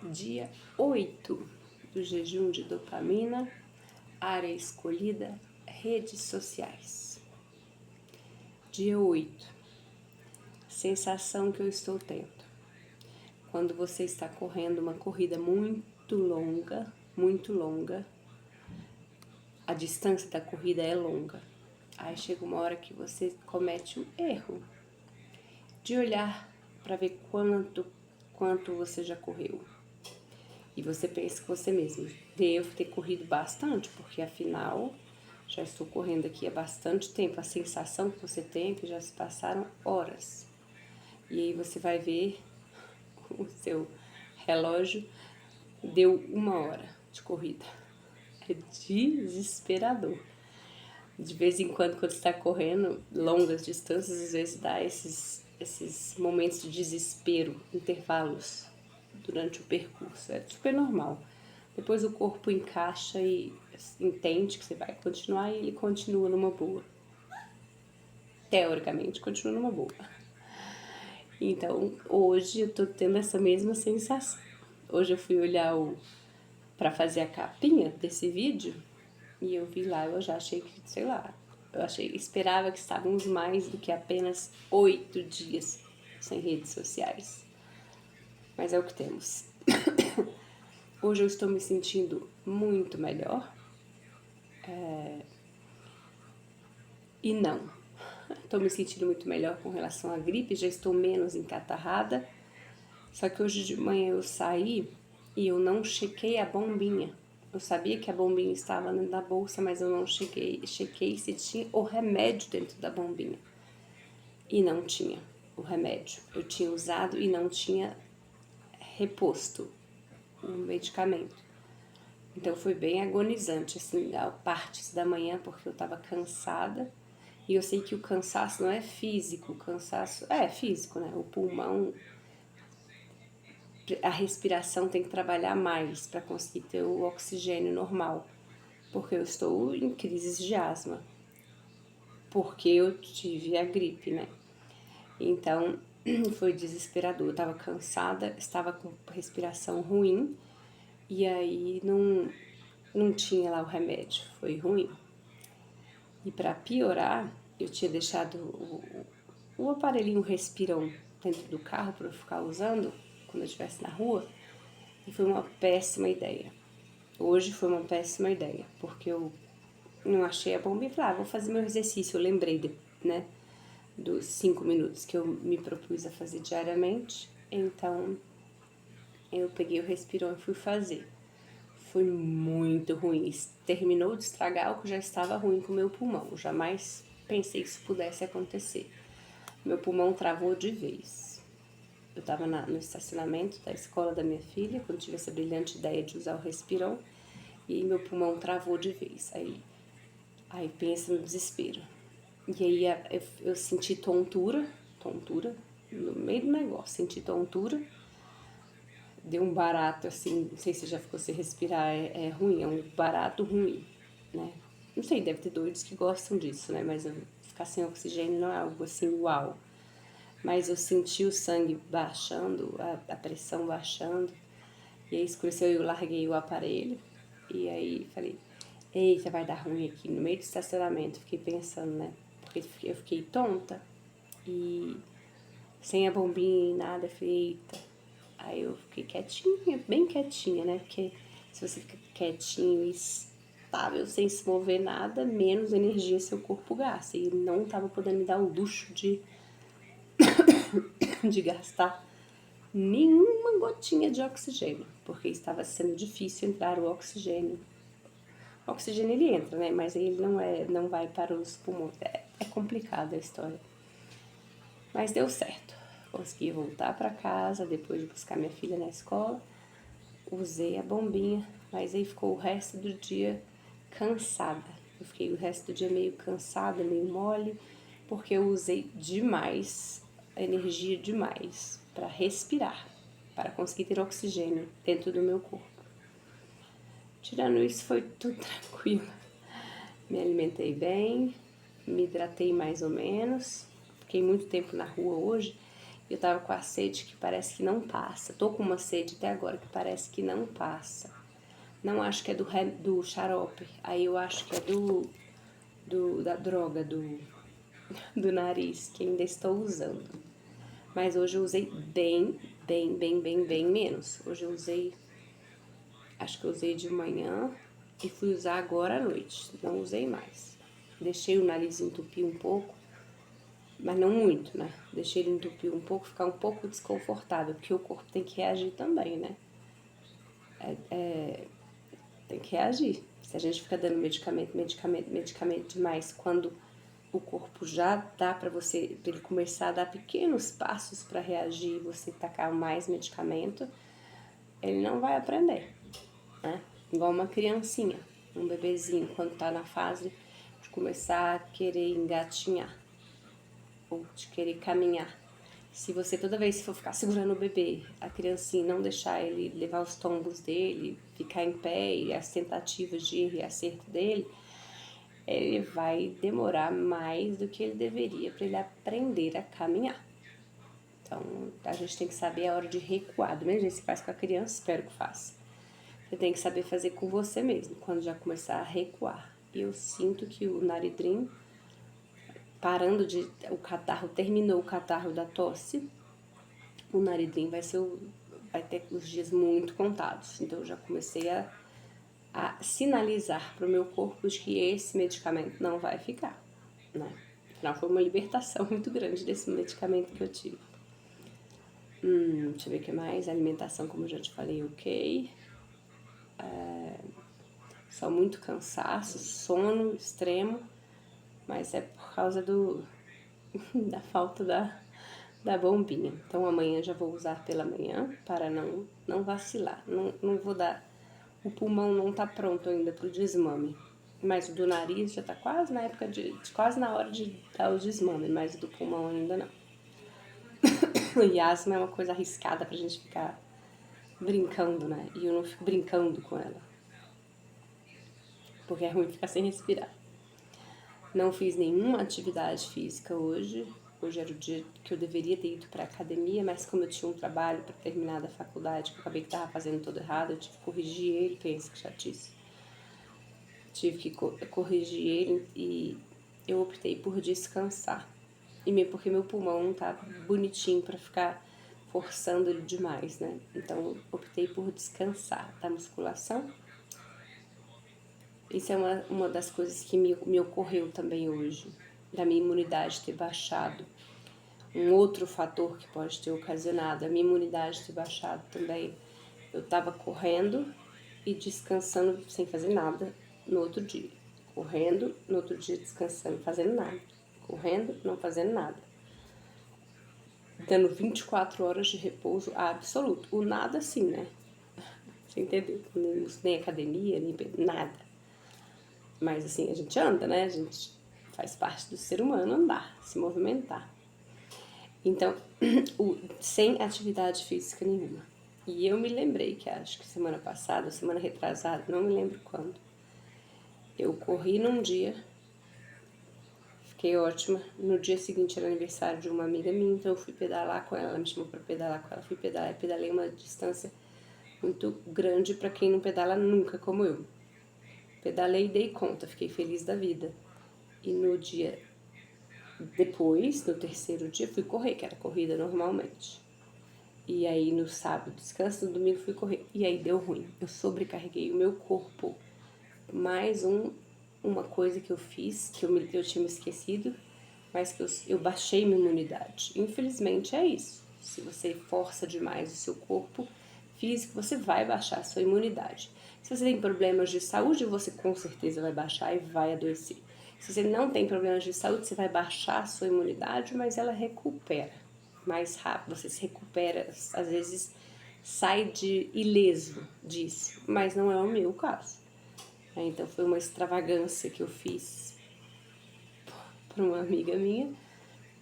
Dia 8 do jejum de dopamina, área escolhida, redes sociais. Dia 8. Sensação que eu estou tendo. Quando você está correndo uma corrida muito longa, a distância da corrida é longa. Aí chega uma hora que você comete um erro de olhar para ver quanto você já correu. E você pensa com você mesmo, devo ter corrido bastante, porque afinal já estou correndo aqui há bastante tempo. A sensação que você tem é que já se passaram horas. E aí você vai ver o seu relógio deu 1 hora de corrida. É desesperador. De vez em quando você está correndo longas distâncias, às vezes dá esses momentos de desespero, intervalos durante o percurso. É super normal. Depois o corpo encaixa e entende que você vai continuar e ele continua numa boa. Teoricamente, continua numa boa. Então, hoje eu tô tendo essa mesma sensação. Hoje eu fui olhar para fazer a capinha desse vídeo e eu vi lá, eu já achei que, sei lá, esperava que estávamos mais do que apenas 8 dias sem redes sociais. Mas é o que temos. Hoje eu estou me sentindo muito melhor. E não, estou me sentindo muito melhor com relação à gripe, já estou menos encatarrada. Só que hoje de manhã eu saí e eu não chequei a bombinha. Eu sabia que a bombinha estava dentro da bolsa, mas eu não chequei se tinha o remédio dentro da bombinha. E não tinha o remédio. Eu tinha usado e não tinha reposto o medicamento. Então foi bem agonizante, assim, a partes da manhã, porque eu estava cansada. E eu sei que o cansaço não é físico, o cansaço é físico, né? O pulmão, a respiração tem que trabalhar mais para conseguir ter o oxigênio normal. Porque eu estou em crises de asma. Porque eu tive a gripe, né? Então, foi desesperador. Eu estava cansada, estava com respiração ruim. E aí não tinha lá o remédio. Foi ruim. E para piorar, eu tinha deixado o aparelhinho respirão dentro do carro para eu ficar usando quando eu estivesse na rua. E foi uma péssima ideia. Hoje foi uma péssima ideia, porque eu não achei a bomba e falei, vou fazer meu exercício. Eu lembrei, né, dos 5 minutos que eu me propus a fazer diariamente. Então, eu peguei o respirão e fui fazer. Foi muito ruim. Terminou de estragar o que já estava ruim com o meu pulmão. Eu jamais pensei que isso pudesse acontecer. Meu pulmão travou de vez. Eu estava no estacionamento da escola da minha filha, quando tive essa brilhante ideia de usar o respirão, e meu pulmão travou de vez. Aí pensa no desespero. E aí eu senti tontura no meio do negócio, senti tontura. Deu um barato, assim, não sei se já ficou sem respirar, é ruim, é um barato ruim, né? Não sei, deve ter doidos que gostam disso, né? Mas ficar sem oxigênio não é algo assim, uau. Mas eu senti o sangue baixando, a pressão baixando, e aí escureceu e eu larguei o aparelho, e aí falei, eita, vai dar ruim aqui no meio do estacionamento. Fiquei pensando, né? Porque eu fiquei tonta, e sem a bombinha e nada, eu falei, eita. Aí eu fiquei quietinha, bem quietinha, né? Porque se você fica quietinho e estável, sem se mover nada, menos energia seu corpo gasta. E não tava podendo me dar o luxo de gastar nenhuma gotinha de oxigênio, porque estava sendo difícil entrar o oxigênio. O oxigênio ele entra, né? Mas ele não vai para os pulmões. É complicada a história. Mas deu certo. Consegui voltar para casa depois de buscar minha filha na escola. Usei a bombinha, mas aí ficou o resto do dia cansada. Eu fiquei o resto do dia meio cansada, meio mole, porque eu usei demais, energia demais para respirar, para conseguir ter oxigênio dentro do meu corpo. Tirando isso, foi tudo tranquilo. Me alimentei bem, me hidratei mais ou menos. Fiquei muito tempo na rua hoje Eu tava com a sede que parece que não passa. Tô com uma sede até agora que parece que não passa. Não acho que é do xarope. Aí eu acho que é da droga, do nariz, que ainda estou usando. Mas hoje eu usei bem menos. Hoje eu usei, acho que eu usei de manhã e fui usar agora à noite. Não usei mais. Deixei o nariz entupir um pouco, mas não muito, né? Deixei ele entupir um pouco, ficar um pouco desconfortável, porque o corpo tem que reagir também, né? Tem que reagir. Se a gente fica dando medicamento demais, quando o corpo já dá para ele começar a dar pequenos passos para reagir e você tacar mais medicamento, ele não vai aprender, né? Igual uma criancinha, um bebezinho, quando tá na fase de começar a querer engatinhar ou de querer caminhar. Se você toda vez for ficar segurando o bebê, a criancinha, não deixar ele levar os tombos dele, ficar em pé e as tentativas de erro e acerto dele, ele vai demorar mais do que ele deveria para ele aprender a caminhar. Então, a gente tem que saber a hora de recuar. Do mesmo jeito que você faz com a criança, espero que faça. Você tem que saber fazer com você mesmo, quando já começar a recuar. E eu sinto que o Naridrim, parando de... O catarro, terminou o catarro da tosse, o Naridrim vai ter os dias muito contados. Então, eu já comecei a sinalizar para o meu corpo de que esse medicamento não vai ficar, né? Afinal, foi uma libertação muito grande desse medicamento que eu tive. Deixa eu ver o que mais. Alimentação, como eu já te falei, ok. Só muito cansaço, sono extremo, mas é por causa da falta da bombinha. Então amanhã já vou usar pela manhã para não vacilar. Não vou dar. O pulmão não tá pronto ainda pro desmame. Mas o do nariz já tá quase na época quase na hora de dar o desmame, mas o do pulmão ainda não. E asma é uma coisa arriscada pra gente ficar brincando, né? E eu não fico brincando com ela. Porque é ruim ficar sem respirar. Não fiz nenhuma atividade física hoje. Hoje era o dia que eu deveria ter ido pra academia, mas como eu tinha um trabalho para terminar da faculdade, que eu acabei que tava fazendo tudo errado, eu tive que corrigir ele, pensa que chatice. Tive que corrigir ele e eu optei por descansar. Porque meu pulmão não tá bonitinho para ficar forçando ele demais, né? Então, optei por descansar da musculação. Isso é uma das coisas que me ocorreu também hoje, da minha imunidade ter baixado. Um outro fator que pode ter ocasionado a minha imunidade ter baixado também. Eu estava correndo e descansando sem fazer nada no outro dia. Correndo, no outro dia descansando, fazendo nada. Correndo, não fazendo nada. Dando 24 horas de repouso absoluto. O nada assim, né? Você entendeu? Nem academia, nem nada. Mas assim, a gente anda, né? A gente faz parte do ser humano andar, se movimentar. Então, sem atividade física nenhuma. E eu me lembrei que acho que semana passada, semana retrasada, não me lembro quando, eu corri num dia, fiquei ótima. No dia seguinte era aniversário de uma amiga minha, então eu fui pedalar com ela me chamou para pedalar com ela, fui pedalar e pedalei uma distância muito grande para quem não pedala nunca como eu. Pedalei e dei conta, fiquei feliz da vida. E no dia depois, no terceiro dia, fui correr, que era corrida normalmente. E aí no sábado, descanso, no domingo fui correr. E aí deu ruim. Eu sobrecarreguei o meu corpo. Mais uma coisa que eu fiz, que eu tinha me esquecido, mas que eu baixei minha imunidade. Infelizmente é isso. Se você força demais o seu corpo físico, você vai baixar a sua imunidade. Se você tem problemas de saúde, você com certeza vai baixar e vai adoecer. Se você não tem problemas de saúde, você vai baixar a sua imunidade, mas ela recupera mais rápido. Você se recupera, às vezes sai de ileso disso, mas não é o meu caso. Então foi uma extravagância que eu fiz para uma amiga minha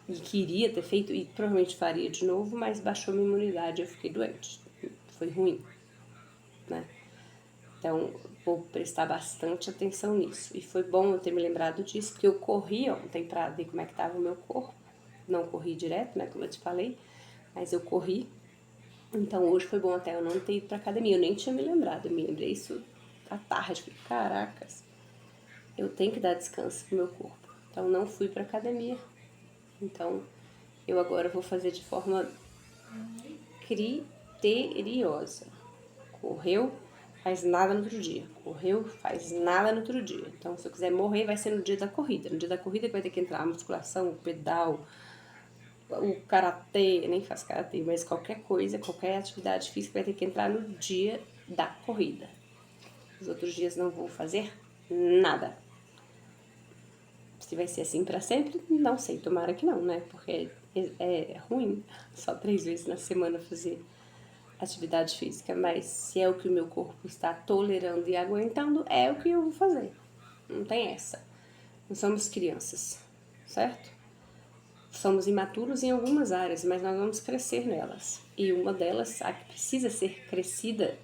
e queria ter feito e provavelmente faria de novo, mas baixou minha imunidade e eu fiquei doente. Foi ruim, né? Então vou prestar bastante atenção nisso. E foi bom eu ter me lembrado disso, porque eu corri ontem para ver como é que estava o meu corpo. Não corri direto, né, como eu te falei, Mas eu corri, então hoje foi bom até eu não ter ido pra academia. Eu nem tinha me lembrado, eu me lembrei isso à tarde. Falei, caracas, eu tenho que dar descanso pro meu corpo. Então não fui pra academia. Então eu agora vou fazer de forma criteriosa. Correu, faz nada no outro dia. Correu, faz nada no outro dia. Então, se eu quiser morrer, vai ser no dia da corrida. No dia da corrida vai ter que entrar a musculação, o pedal, o karatê, nem faço karatê, mas qualquer coisa, qualquer atividade física vai ter que entrar no dia da corrida. Os outros dias não vou fazer nada. Se vai ser assim pra sempre, não sei, tomara que não, né? Porque é ruim só 3 vezes na semana fazer atividade física, mas se é o que o meu corpo está tolerando e aguentando, é o que eu vou fazer. Não tem essa. Não somos crianças, certo? Somos imaturos em algumas áreas, mas nós vamos crescer nelas. E uma delas, a que precisa ser crescida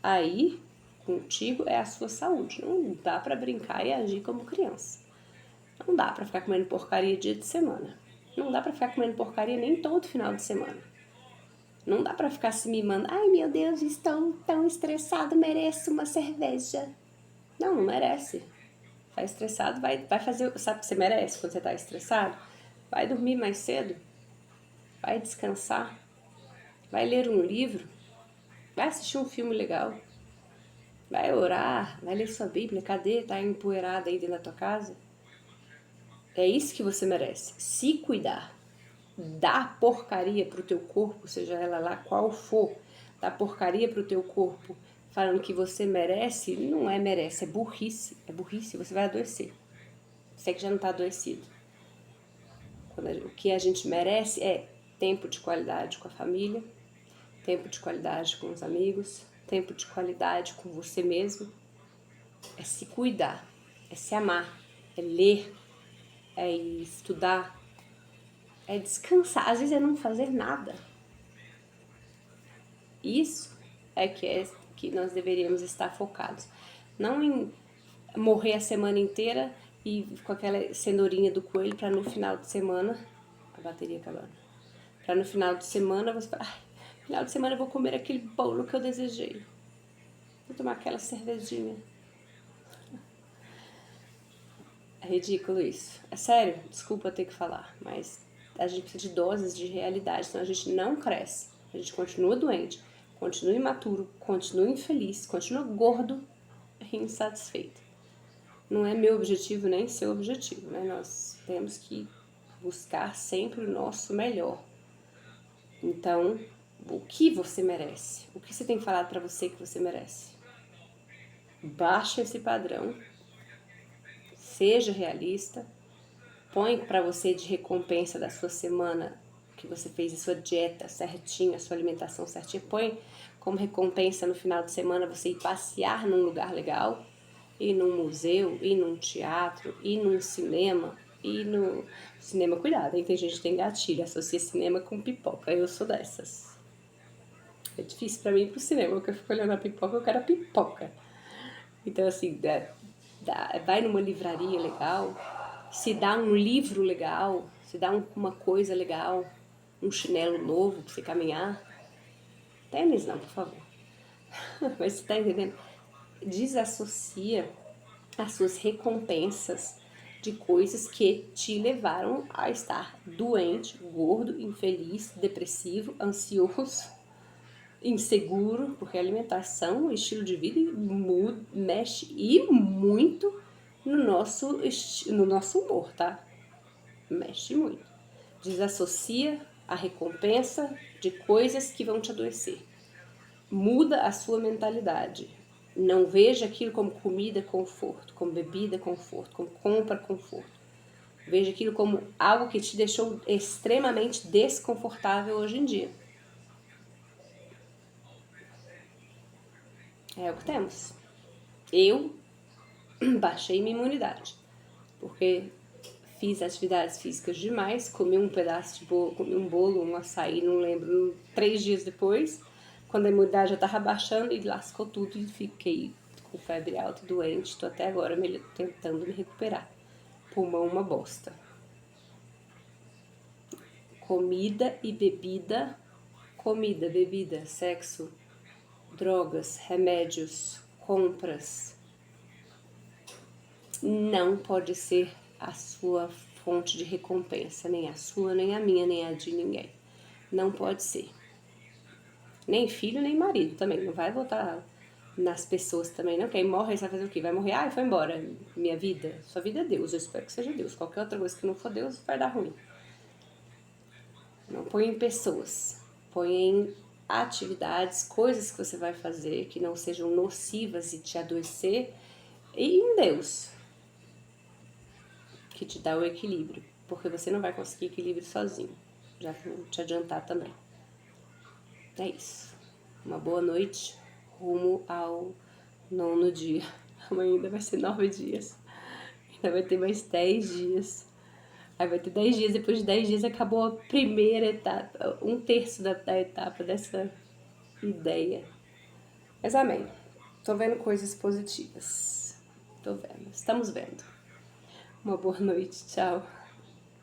aí contigo, é a sua saúde. Não dá para brincar e agir como criança. Não dá para ficar comendo porcaria dia de semana. Não dá para ficar comendo porcaria nem todo final de semana. Não dá pra ficar se mimando. Ai, meu Deus, estou tão estressado, mereço uma cerveja. Não, não merece. Tá estressado, vai fazer... Sabe o que você merece quando você tá estressado? Vai dormir mais cedo. Vai descansar. Vai ler um livro. Vai assistir um filme legal. Vai orar. Vai ler sua Bíblia. Cadê? Tá empoeirada aí dentro da tua casa? É isso que você merece. Se cuidar. Dar porcaria pro teu corpo, seja ela lá qual for, dar porcaria pro teu corpo, falando que você merece, não é merece, é burrice, você vai adoecer. Você que já não tá adoecido. O que a gente merece é tempo de qualidade com a família, tempo de qualidade com os amigos, tempo de qualidade com você mesmo, é se cuidar, é se amar, é ler, é estudar, é descansar, às vezes é não fazer nada. Isso é que nós deveríamos estar focados. Não em morrer a semana inteira e com aquela cenourinha do coelho para no final de semana, a bateria acabando, para no final de semana você falar, no final de semana eu vou comer aquele bolo que eu desejei. Vou tomar aquela cervejinha. É ridículo isso. É sério, desculpa ter que falar, mas a gente precisa de doses de realidade, senão a gente não cresce. A gente continua doente, continua imaturo, continua infeliz, continua gordo e insatisfeito. Não é meu objetivo nem seu objetivo, né? Nós temos que buscar sempre o nosso melhor. Então, o que você merece? O que você tem falado para você que você merece? Baixa esse padrão. Seja realista, põe para você de recompensa da sua semana que você fez a sua dieta certinha, a sua alimentação certinha, põe como recompensa no final de semana você ir passear num lugar legal, ir num museu, ir num teatro, ir num cinema, ir no cinema, cuidado, hein? Tem gente que tem gatilho, associa cinema com pipoca, eu sou dessas. É difícil pra mim ir pro cinema, porque eu fico olhando a pipoca, eu quero a pipoca. Então, assim, vai numa livraria legal, se dá um livro legal, se dá uma coisa legal, um chinelo novo pra você caminhar. Tênis não, por favor. Mas você tá entendendo? Desassocia as suas recompensas de coisas que te levaram a estar doente, gordo, infeliz, depressivo, ansioso, inseguro, porque a alimentação, o estilo de vida mexe e muito no nosso humor, tá? Mexe muito. Desassocia a recompensa de coisas que vão te adoecer. Muda a sua mentalidade. Não veja aquilo como comida, conforto, como bebida, conforto, como compra, conforto. Veja aquilo como algo que te deixou extremamente desconfortável hoje em dia. É o que temos. Eu baixei minha imunidade, porque fiz atividades físicas demais, comi um pedaço de bolo, comi um bolo, um açaí, não lembro, 3 dias depois, quando a imunidade já estava baixando e lascou tudo e fiquei com febre alta, doente, estou até agora tentando me recuperar. Pulmão uma bosta. Comida e bebida comida, bebida, sexo, drogas, remédios, compras, não pode ser a sua fonte de recompensa, nem a sua, nem a minha, nem a de ninguém. Não pode ser. Nem filho, nem marido também. Não vai votar nas pessoas também, não. Quem morre, você vai fazer o quê? Vai morrer? Ah, foi embora. Minha vida. Sua vida é Deus. Eu espero que seja Deus. Qualquer outra coisa que não for Deus vai dar ruim. Não põe em pessoas. Põe em atividades, coisas que você vai fazer que não sejam nocivas e te adoecer. E em Deus, que te dá o equilíbrio. Porque você não vai conseguir equilíbrio sozinho. Já vou te adiantar também. É isso. Uma boa noite, rumo ao 9º dia. Amanhã ainda vai ser 9 dias. Ainda vai ter mais 10 dias. Aí vai ter 10 dias, depois de 10 dias acabou a primeira etapa, 1/3 da etapa dessa ideia. Mas amém. Tô vendo coisas positivas. Tô vendo. Estamos vendo. Uma boa noite. Tchau.